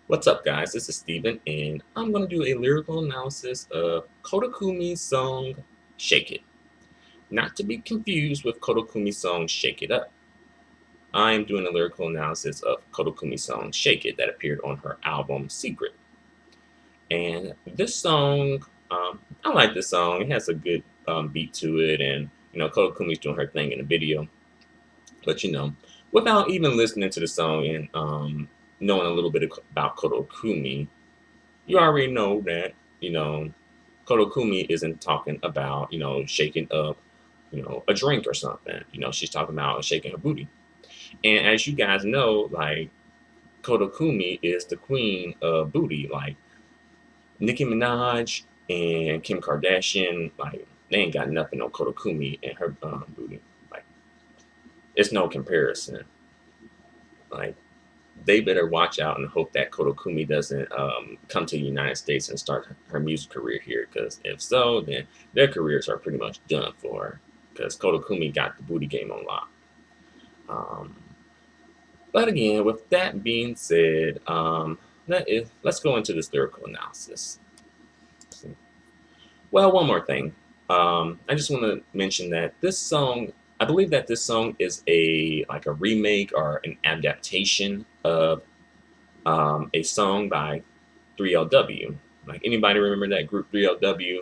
What's up, guys? This is Steven, and I'm going to do a lyrical analysis of Koda Kumi's song Shake It. Not to be confused with Koda Kumi's song Shake It Up. I am doing a lyrical analysis of Koda Kumi's song Shake It that appeared on her album Secret. And this song, I like this song. It has a good beat to it, and Koda Kumi's doing her thing in the video. But without even listening to the song and knowing a little bit about Koda Kumi, you already know that, you know, Koda Kumi isn't talking about, shaking up, a drink or something. She's talking about shaking her booty. And as you guys know, like, Koda Kumi is the queen of booty. Like, Nicki Minaj and Kim Kardashian, like, they ain't got nothing on Koda Kumi and her booty. Like, it's no comparison. Like, they better watch out and hope that Koda Kumi doesn't come to the United States and start her music career here. Because if so, then their careers are pretty much done for. Because Koda Kumi got the booty game on lock. But again, with that being said, let's go into this lyrical analysis. Well, one more thing. I just want to mention that this song, I believe that this song is a remake or an adaptation of a song by 3LW. Like, anybody remember that group 3LW?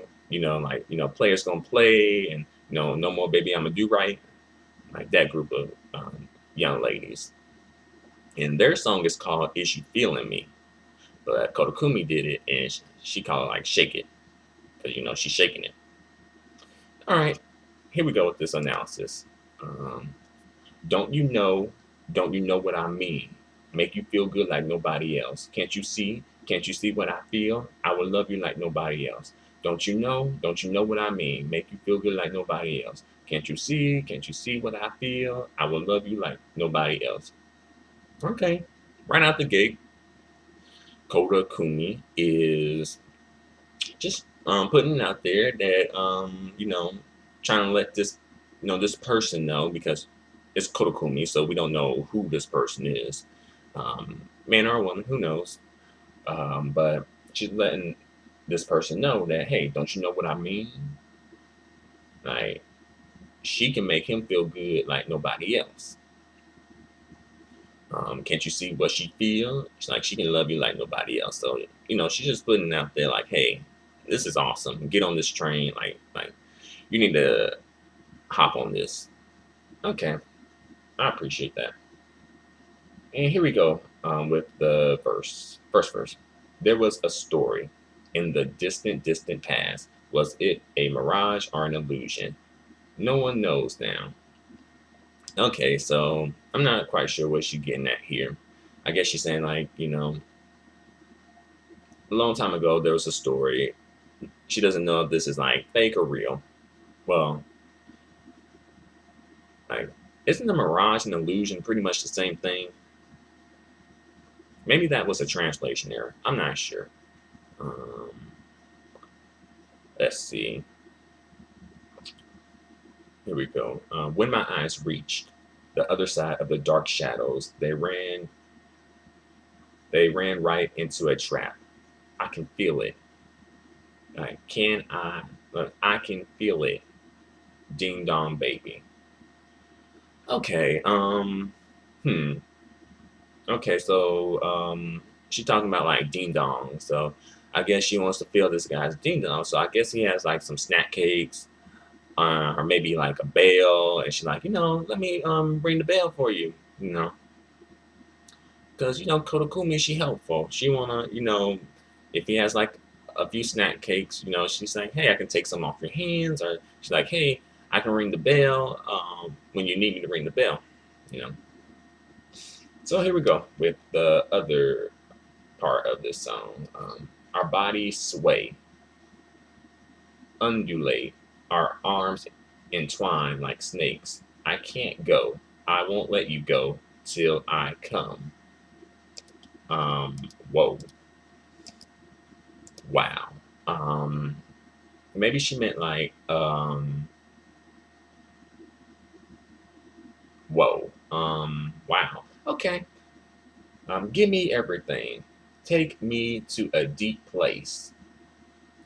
Players gonna play, and no more baby, I'ma do right. Like that group of young ladies, and their song is called "Is You Feeling Me?" But Koda Kumi did it, and she called it like "Shake It," because she's shaking it. All right, here we go with this analysis. Um, don't you know? Don't you know what I mean? Make you feel good like nobody else. Can't you see? Can't you see what I feel? I will love you like nobody else. Don't you know? Don't you know what I mean? Make you feel good like nobody else. Can't you see? Can't you see what I feel? I will love you like nobody else. Okay, right out the gate, Koda Kumi is just putting it out there that trying to let this person know, because it's Koda Kumi, so we don't know who this person is, man or woman, who knows. But she's letting this person know that, hey, don't you know what I mean? Like, she can make him feel good like nobody else. Can't you see what she feel? She's like, she can love you like nobody else. So she's just putting it out there like, hey, this is awesome. Get on this train. Like you need to hop on this. Okay, I appreciate that. And here we go with the first verse. There was a story in the distant, distant past. Was it a mirage or an illusion? No one knows now. Okay, so I'm not quite sure what she's getting at here. I guess she's saying, like, a long time ago there was a story. She doesn't know if this is like fake or real. Well, like, isn't the mirage and illusion pretty much the same thing? Maybe that was a translation error. I'm not sure. Um, let's see. Here we go. When my eyes reached the other side of the dark shadows, they ran. They ran right into a trap. I can feel it. Can I? I can feel it. Ding dong, baby. Okay. Hmm. Okay. So, she's talking about like ding dong. So, I guess she wants to feel this guy's ding dong. So, I guess he has like some snack cakes, or maybe like a bell, and she's like, let me bring the bell for you. Because Koda Kumi, she helpful. She wanna, if he has like a few snack cakes, she's like, hey, I can take some off your hands, or she's like, hey, I can ring the bell when you need me to ring the bell. You know. So here we go with the other part of this song. Our bodies sway, undulate, our arms entwine like snakes. I can't go. I won't let you go till I come. Whoa. Wow. Um, maybe she meant like, whoa. Wow. Okay. Give me everything. Take me to a deep place.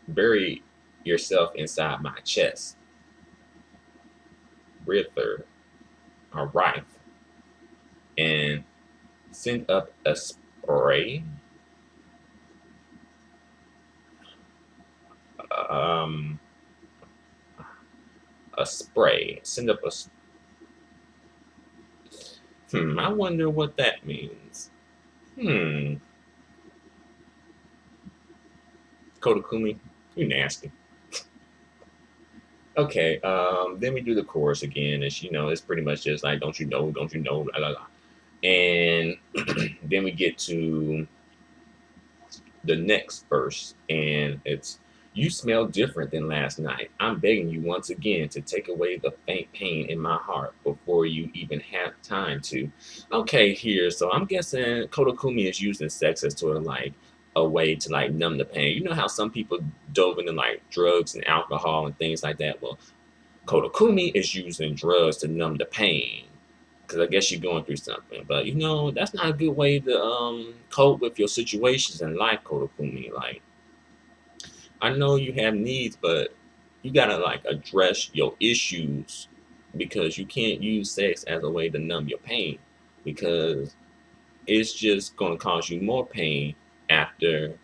Bury yourself inside my chest. Rither, a rife, and send up a spray. Um, a spray. Send up a. I wonder what that means. Hmm. Koda Kumi, you nasty. Okay. Then we do the chorus again, and it's pretty much just like, don't you know, la la la. And then we get to the next verse, and it's, you smell different than last night. I'm begging you once again to take away the faint pain in my heart before you even have time to. Okay, here, so I'm guessing Koda Kumi is using sex as sort of like a way to like numb the pain. You know how some people dove into like drugs and alcohol and things like that? Well, Koda Kumi is using drugs to numb the pain because I guess you're going through something. But that's not a good way to cope with your situations in life, Koda Kumi. Like, I know you have needs, but you gotta like address your issues because you can't use sex as a way to numb your pain because it's just gonna cause you more pain after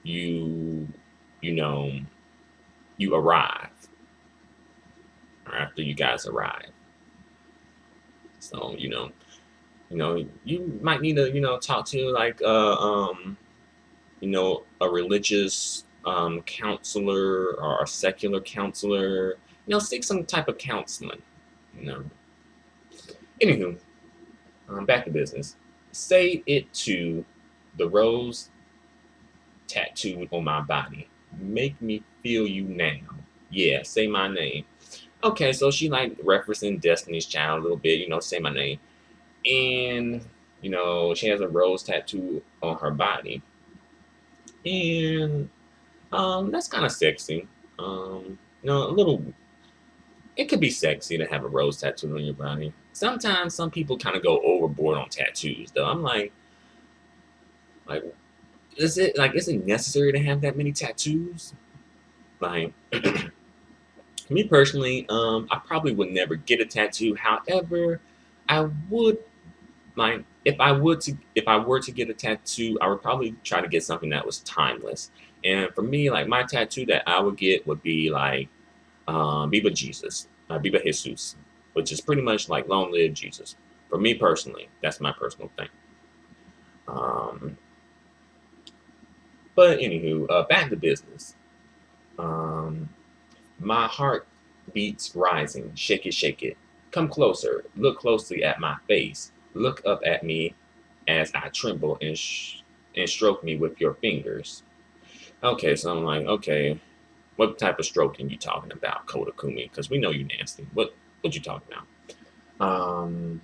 you you know you arrive or after you guys arrive. So you might need to talk to like a religious counselor or a secular counselor. Seek some type of counseling. You know. Anywho, back to business. Say it to the rose tattooed on my body. Make me feel you now. Yeah, say my name. Okay, so she like referencing Destiny's Child a little bit. Say my name, and she has a rose tattoo on her body, and that's kind of sexy. A little. It could be sexy to have a rose tattoo on your body. Sometimes some people kind of go overboard on tattoos, though. I'm like, is it necessary to have that many tattoos? Like, me personally, I probably would never get a tattoo. However, I would like if I were to get a tattoo, I would probably try to get something that was timeless. And for me, like my tattoo that I would get would be like Viva Jesus, Viva Jesus, which is pretty much like long live Jesus. For me personally, that's my personal thing. Um, but anywho, back to business. Um, my heart beats rising. Shake it, shake it. Come closer. Look closely at my face. Look up at me as I tremble and stroke me with your fingers. Okay, so I'm like, okay, what type of stroking you talking about, Koda Kumi? Because we know you nasty. What you talking about? Um,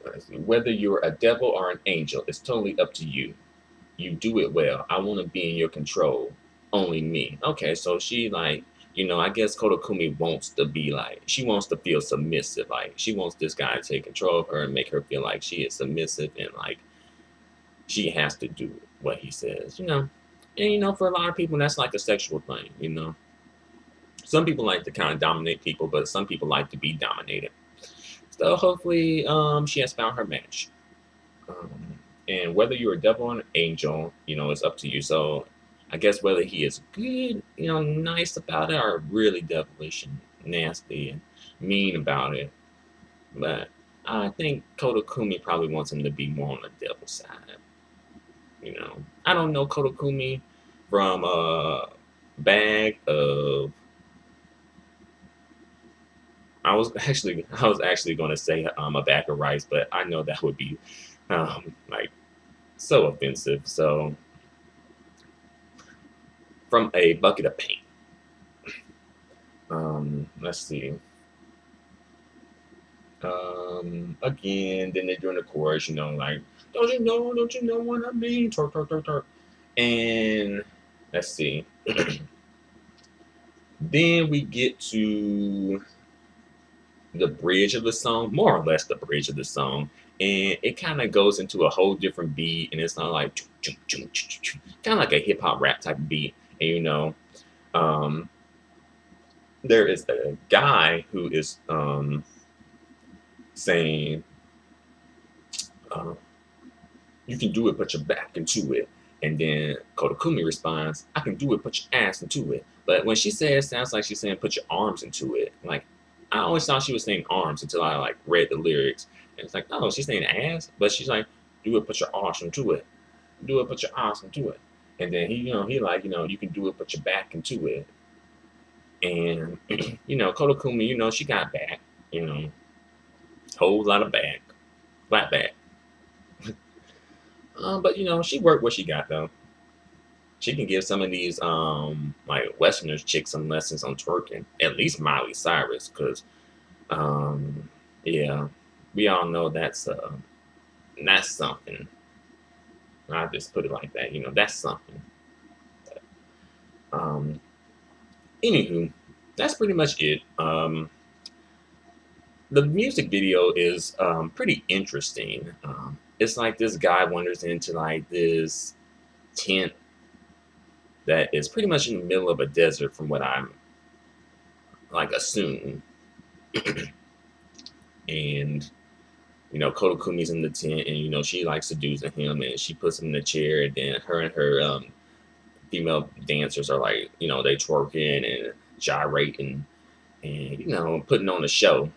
let's see. Whether you're a devil or an angel, it's totally up to you. You do it well. I want to be in your control. Only me. Okay, so she like, I guess Koda Kumi wants to be like, she wants to feel submissive. Like she wants this guy to take control of her and make her feel like she is submissive and like she has to do what he says. And for a lot of people that's like a sexual thing. Some people like to kind of dominate people, but some people like to be dominated. So hopefully she has found her match. Um, and whether you're a devil or an angel, it's up to you. So I guess whether he is good, nice about it, or really devilish and nasty and mean about it. But I think Koda Kumi probably wants him to be more on the devil side. I don't know Koda Kumi from a bag of. I was actually going to say a bag of rice, but I know that would be like so offensive. So from a bucket of paint. Let's see. Again, then they're doing the chorus, like, don't you know what I mean? Turk, turk, turk, turk. And let's see. Then we get to the bridge of the song, more or less the bridge of the song. and it kind of goes into a whole different beat, and it's not like kind of like a hip hop rap type of beat. And um, there is a guy who is saying, uh, "You can do it, put your back into it." And then Koda Kumi responds, "I can do it, put your ass into it." But when she says, it sounds like she's saying, "Put your arms into it." Like, I always thought she was saying arms until I like read the lyrics, and it's like, oh, she's saying ass, but she's like, "Do it, put your arms into it. Do it, put your arms into it." And then he like, you can do it, put your back into it. And Koda Kumi, she got back, whole lot of back, flat back. But she worked what she got though. She can give some of these like Westerners chicks some lessons on twerking. At least Miley Cyrus, because yeah, we all know that's something. I just put it like that. That's something. Um, Anywho, that's pretty much it. The music video is pretty interesting. It's like this guy wanders into like this tent that is pretty much in the middle of a desert, from what I'm like assume. And Koda Kumi's in the tent, and she like seducing him, and she puts him in the chair, and then her and her female dancers are like, they twerking and gyrating and putting on a show.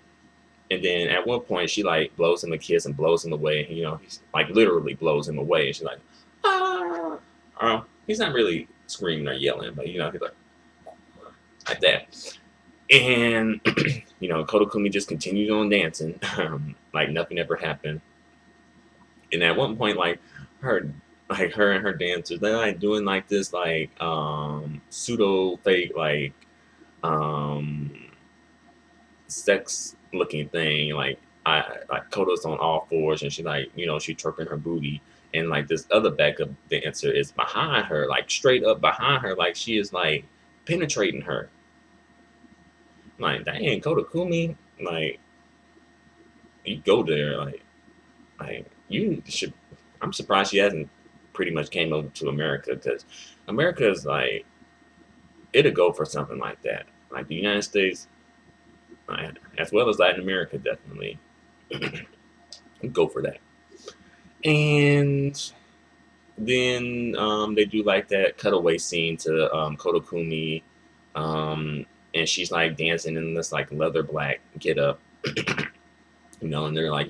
And then at one point she like blows him a kiss and blows him away. And, he's like literally blows him away. And she's like, ah. He's not really screaming or yelling, but he's like that. And Koda Kumi just continues on dancing, like nothing ever happened. And at one point, her her and her dancers, they're like doing like this like pseudo fake um sex looking thing. Like Koda's on all fours, and she like she twerking her booty, and like this other backup dancer is behind her, like straight up behind her, like she is like penetrating her. Like, dang, Koda Kumi, like you go there, like you should. I'm surprised she hasn't pretty much came over to America, because America is like it'll go for something like that. Like the United States, as well as Latin America, definitely go for that. And then they do like that cutaway scene to Koda Kumi, and she's like dancing in this like leather black get up, and they're like,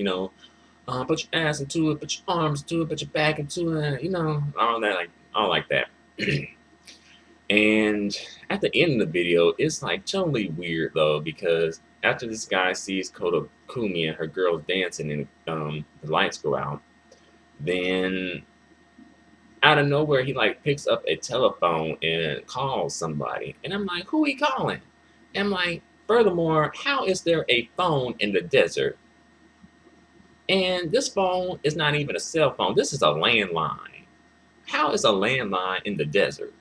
put your ass into it, put your arms into it, put your back into it, all that, like all like that. And at the end of the video, it's like totally weird though, because after this guy sees Koda Kumi and her girls dancing, and the lights go out, then out of nowhere he like picks up a telephone and calls somebody, and I'm like, who he calling? And I'm like, furthermore, how is there a phone in the desert? And this phone is not even a cell phone. This is a landline. How is a landline in the desert?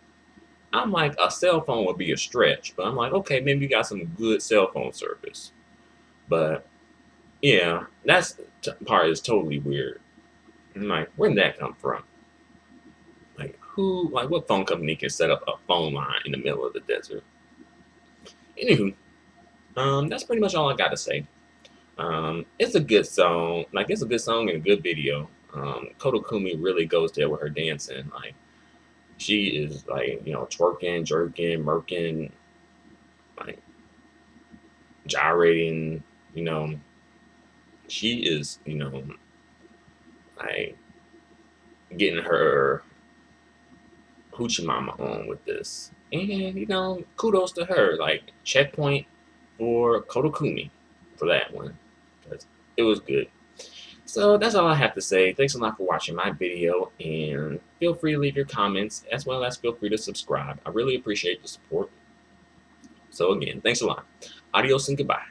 I'm like, a cell phone would be a stretch, but I'm like, okay, maybe you got some good cell phone service. But yeah, that's part is totally weird. I'm like, where did that come from? Like, what phone company can set up a phone line in the middle of the desert? Anywho, that's pretty much all I got to say. It's a good song. Like, it's a good song and a good video. Koda Kumi really goes there with her dancing. Like, she is like, twerking, jerking, murking, like gyrating. She is, like getting her hoochie mama on with this. And, kudos to her. Like, checkpoint for Koda Kumi for that one, because it was good. So that's all I have to say. Thanks a lot for watching my video, and feel free to leave your comments, as well as feel free to subscribe. I really appreciate the support. So again, thanks a lot. Adios and goodbye.